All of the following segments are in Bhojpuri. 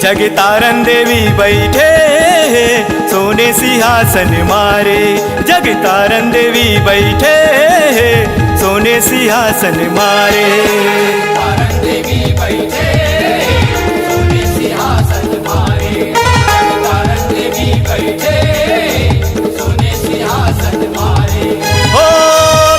जगतारण देवी बैठे सोने सिंहासन मारे। जगतारण देवी बैठे सोने सिंहासन मारे। जगतारण देवी बैठे सोने सिंहासन मारे। जगतारण देवी बैठे सोने सिंहासन मारे। ओ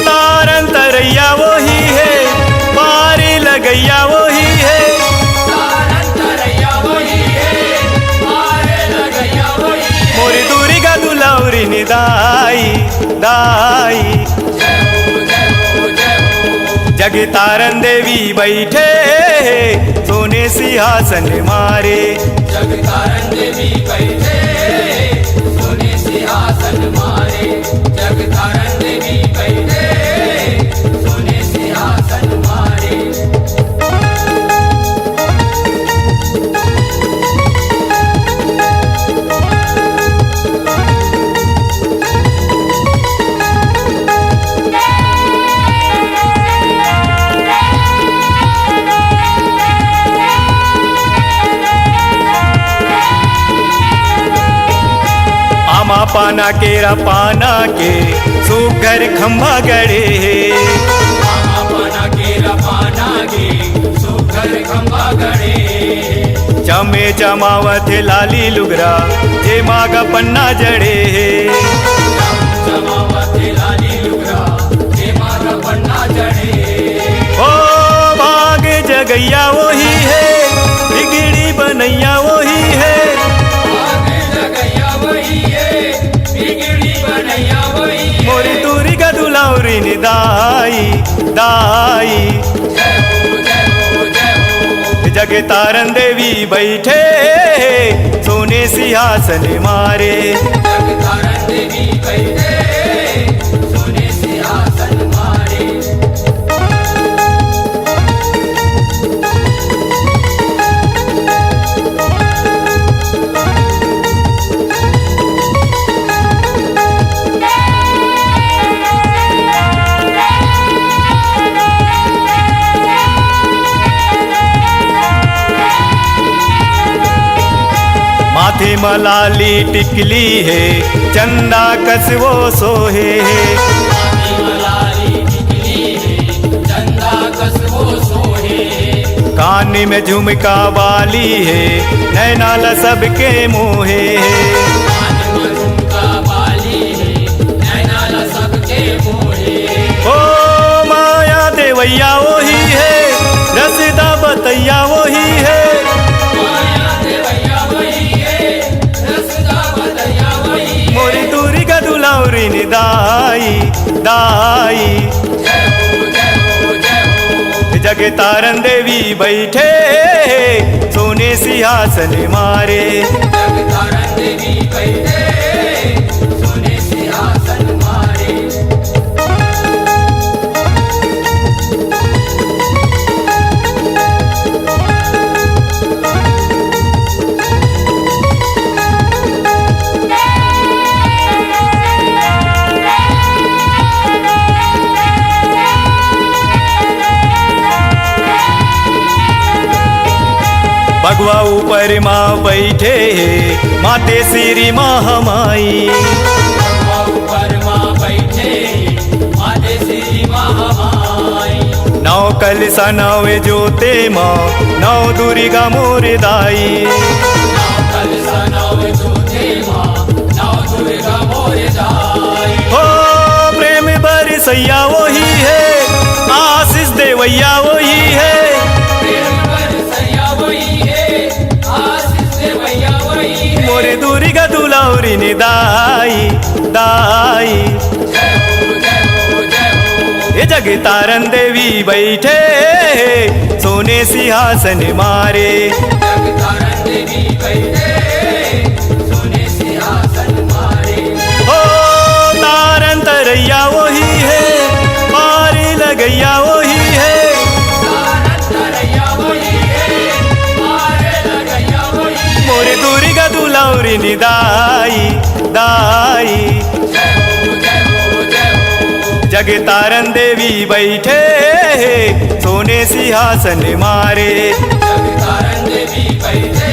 तारन तरैया वही है, पारी लगैया वही है। तारन तरैया वही है, पारे लगैया वही है। मोरी दूरी का दुलावरी नि दाई दाई। जय हो जय हो जय हो। जगतारण देवी बैठे सोने सिंहासन मारे। जगतारण देवी बैठे सोने सिंहासन मारे। जगतारण देवी बैठे सोने सिंहासन मारे। आमा पाना केरा पाना के सुघर खंभा गड़े। आमा पाना केरा पाना के सुघर खंभा गड़े। चमे चमावत लाली लुगरा जे मागा पन्ना जड़े। चमावत लाली लुगरा जे मागा पन्ना जड़े। ओ भाग जगैया वही है, बिगड़ी बनैया वही है। आगे जगैया वही है, बिगड़ी बनैया वही है। मोरी दूरी का दुलावरी नि दाई दाई। जय हो जय हो जय हो। जगतारण देवी बैठे सोने सिंहासन मारे। जगतारण देवी बैठे सोने सिंहासन मारे। माथे मलाली टिकली है, चंदा कसवो सोहे है। माथे मलाली टिकली है, चंदा कसबो सोहे है। कान में झुमका वाली है, नैनाला सबके मोहे है। कान में झुमका वाली है, नैनाला सबके मोहे है। ओ माया देवैया वही है, रसदा बतैया वही है। माया देवैया वही है, रसदा बतैया वही है। मोरी दूरी का दुलावरी नि दाई दाई। जय हो जय हो जय हो। जगतारण देवी बैठे सोने सिंहासन मारे। जगतारण देवी बैठे सोने सिंहासन मारे। भगवा ऊपर माँ बैठे है, माते श्री महामाई। भगवा ऊपर माँ बैठे, माते श्री महामाई। नौ कलसा नवे जोते माँ, नौ दुर्गा मोर दाई। नौ कलसा नौ जोते माँ, नौ दुर्गा मोर दाई। हो प्रेम बरसैया वही है, आशीष देवैया वही है। प्रेम बरसैया वही है, आशीष देवैया वही है। मोरे दूरी का दुलावरी नि दाई दाई। जय हो जय हो जय हो। ये जगतारण देवी बैठे सोने सिंहासन मारे। जगतारण देवी बैठे सोने सिंहासन मारे। ओ तारन तरैया वही है, पारी लगैया वही है। तारन तरैया वही है, पारे लगैया वही है। मोरे दूरी का दुलावरी नि दाई दाई। जय हो जय हो जय हो। जगतारण देवी बैठे सोने सिंहासन मारे। जगतारण देवी बैठे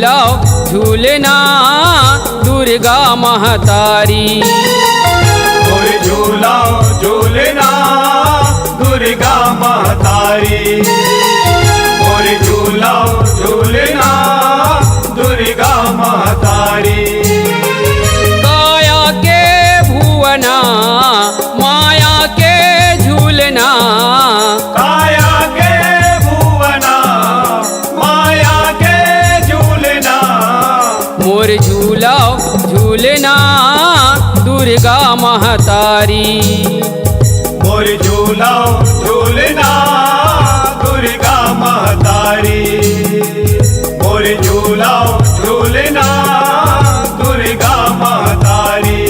झूलाओ झूलना दुर्गा महतारी। मोर झूलाओ झूलना दुर्गा महतारी। मोर झूलाओ झूलना दुर्गा महतारी। काया के भुवना माया के झूलना, काया के भुवना माया के झूलना। मोर झूलाओ झूलना दुर्गा महतारी। मोर झूलाओ झूलना दुर्गा महतारी। मोर झूलाओ झूलना दुर्गा महतारी।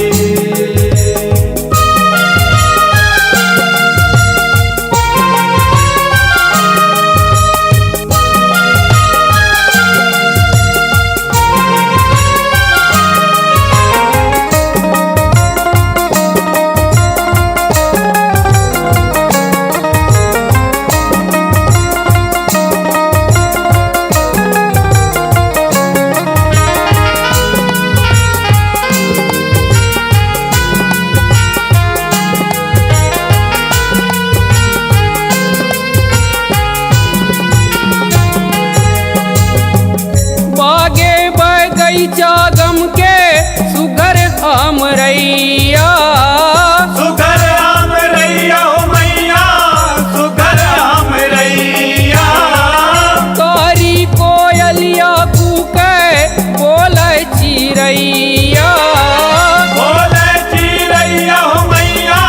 बागे बगैचा गम के सुगर हमरैया। सुगर हमरैया हो मैया, सुगर हमरैया। कारी कोयलिया कूके बोले चिरैया। बोले चिरैया हो मैया,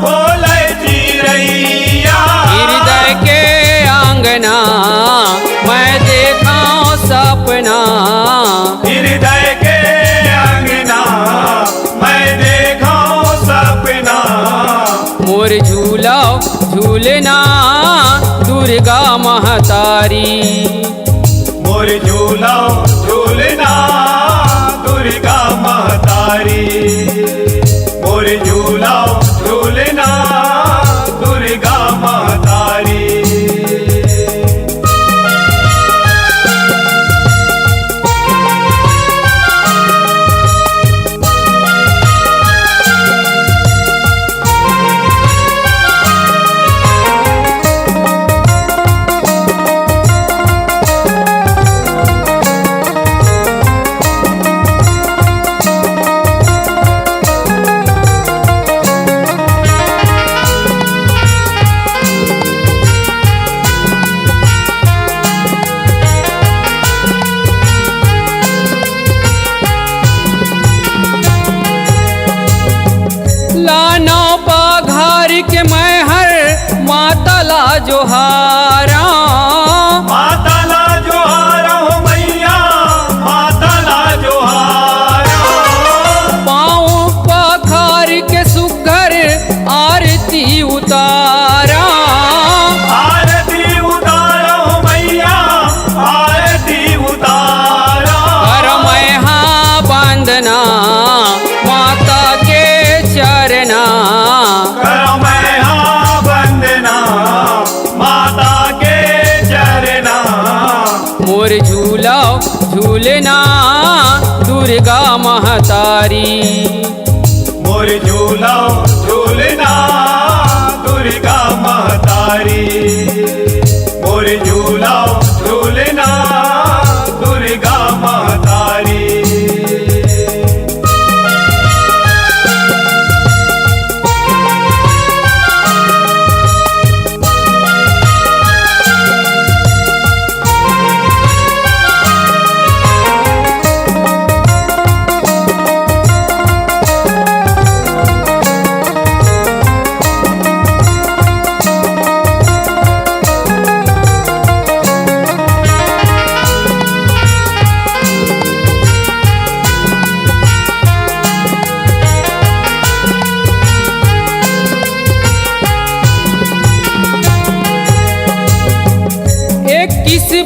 बोले चिरैया। हृदय के आंगना मैं देखा सपना, हृदय के अंगना मैं देखा सपना। मोर झूलाओ झूलना दुर्गा महतारी। मोर झूलाओ झूलना दुर्गा महतारी। मोर झूलाओ झूलना दुर्गा महतारी। लाना बाघार के मैं हर मातला जोहारा। माता ला जोहारा हो मैया, माता ला जोहारा। पाँव पखार के सुघर आरती उतारा। आरती उतारा हो मैया, आरती उतारा। कर मैं हाँ बंदना माता के चरना। करो मैं हाँ वंदना माता के चरना। मोर झूलाओ झूलना दुर्गा महतारी। मोर झूलाओ झूलना दुर्गा महतारी। मोर झूलाओ झूलना दुर्गा महतारी।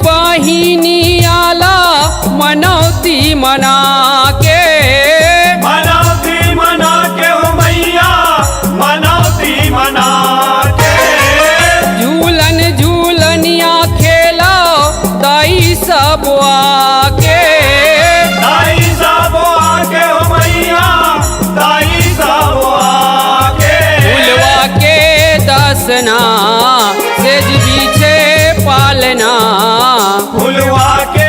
वाहिनी आला मनौती मना के, मनौती मना के हो मैया, मनौती मना के। झूलन झूलनिया खेला दाई सब आके। आसना सेज बीछे पालना फुलवा के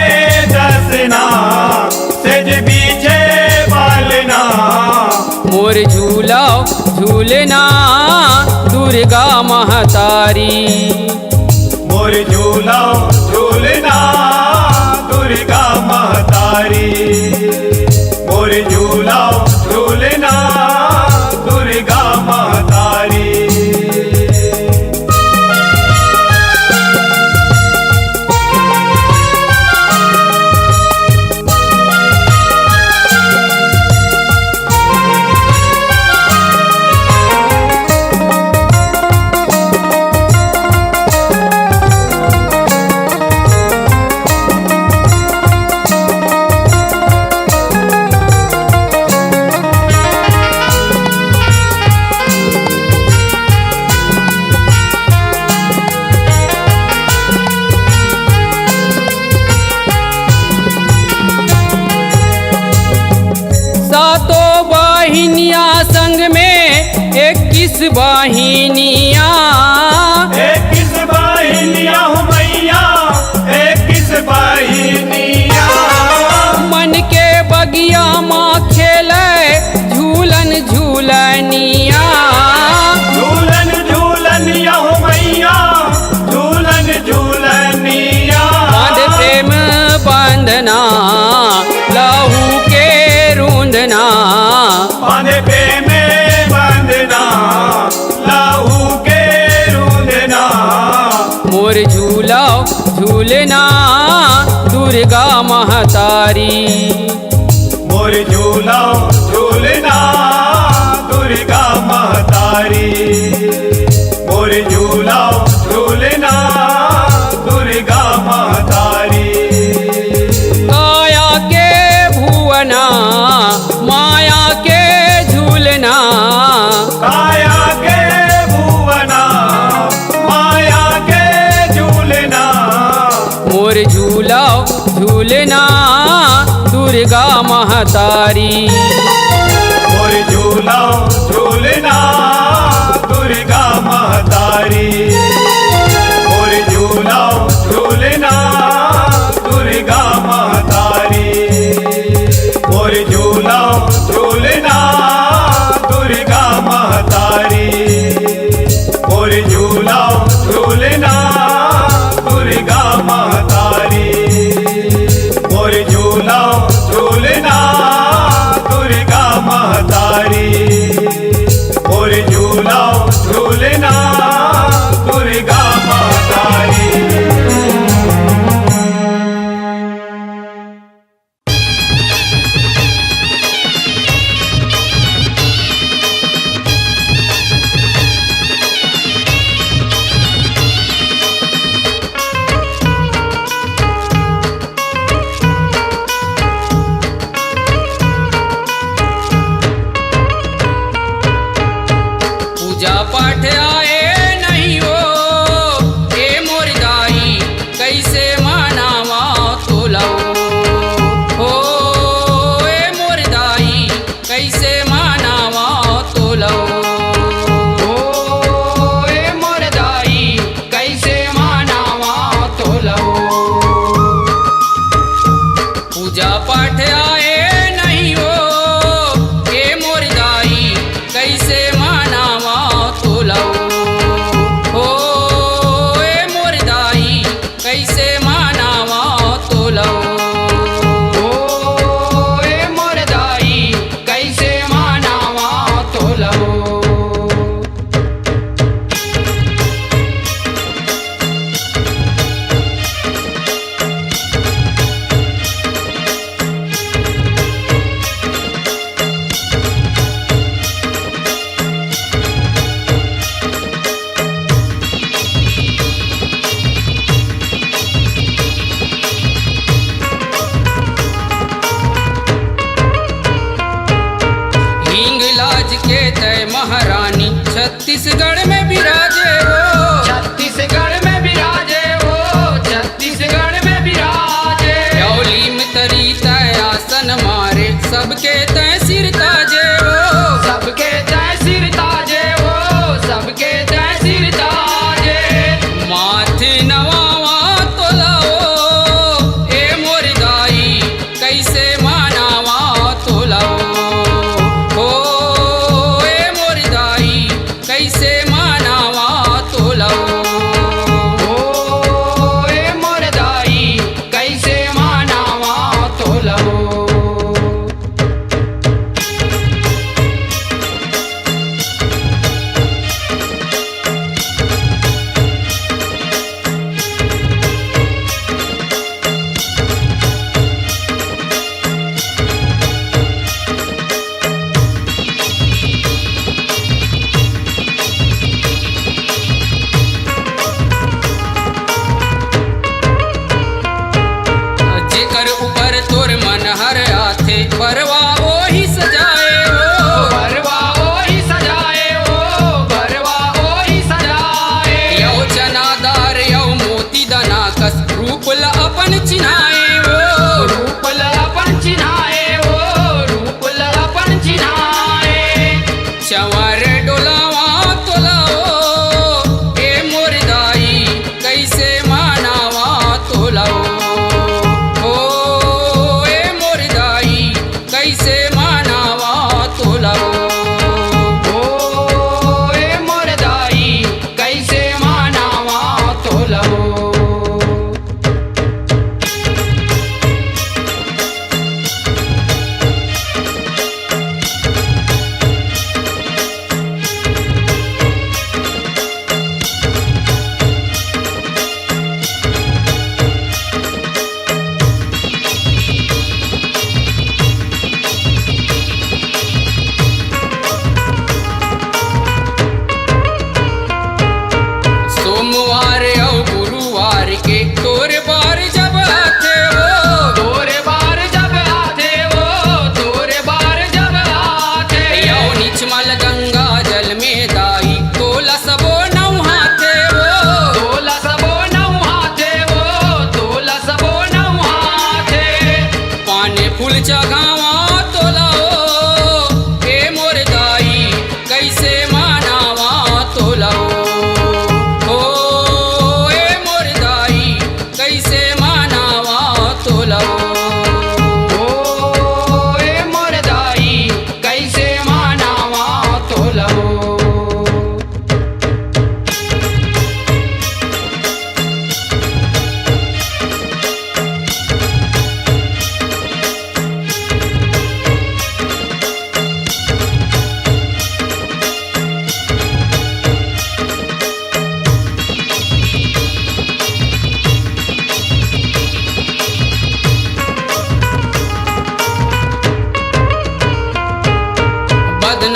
दसना सेज बीछे पालना मोर झूला झूलना दुर्गा महतारी मोर झूला झूलना दुर्गा महतारी मोर झूला झूलना दुर्गा महतारी सातों वाहिनिया संग में 21 वाहिनिया 21 वाहिनिया हो मैया 21 वाहिनिया मन के बगिया माँ खेले झूलन झूलनिया झूलन झूलनिया हो मैया झूलन झूलनिया बांध प्रेम बंधना लहू के रूंधना बांधे पे में बंधना लहू के रूंधना मोर झूला झूलना दुर्गा महतारी मोर झूला झूलना दुर्गा महतारी मोर झूला झूलना दुर्गा महतारी काया के भुवना माया के झूलना काया के भुवना माया के झूलना मोर झूला झूलना दुर्गा महतारी मोर झूला झूलना दुर्गा महतारी मोर झूला झूलना दुर्गा महतारी मोर झूला झूलना दुर्गा महतारी मोर झूला झूलना दुर्गा महतारी मोर झूला झूलना दुर्गा महतारी मोर झूला झूलना दुर्गा महतारी पूजा पाठ आए नहीं हो हे मोर दाई कैसे मनावा तोलाओ हो हे मोर दाई कैसे मनावा तोलाओ हो हे मोर दाई कैसे मनावा तोलाओ पूजा पाठ आए नहीं हो हे मोर दाई कैसे मनावा तोलाओ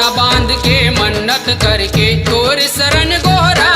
कंगना बांध के मन्नत करके तोर शरण गोहरा